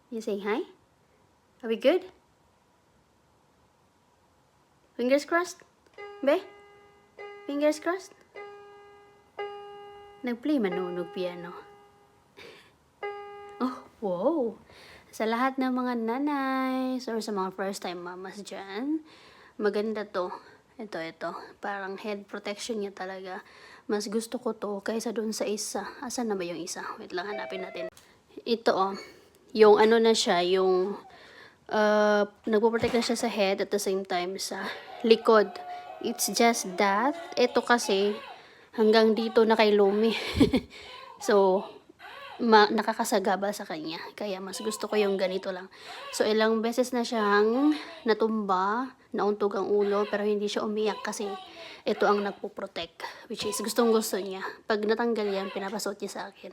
You saying hi? Are we good? Fingers crossed? Be? Fingers crossed? Nag-play manunog piano. Oh, wow! Sa lahat ng mga nanays or sa mga first time mamas dyan, maganda to. Ito. Parang head protection niya talaga. Mas gusto ko to kaysa dun sa isa. Asan na ba yung isa? Wait lang, hanapin natin. Ito yung ano na siya, yung nagpo-protect na siya sa head at the same time sa likod. It's just that, ito kasi hanggang dito na kay Lumi. So, nakakasagaba sa kanya. Kaya mas gusto ko yung ganito lang. So, ilang beses na siyang natumba, nauntog ang ulo, pero hindi siya umiyak kasi ito ang nagpo-protect. Which is, gustong gusto niya. Pag natanggal yan, pinapasuot niya sa akin.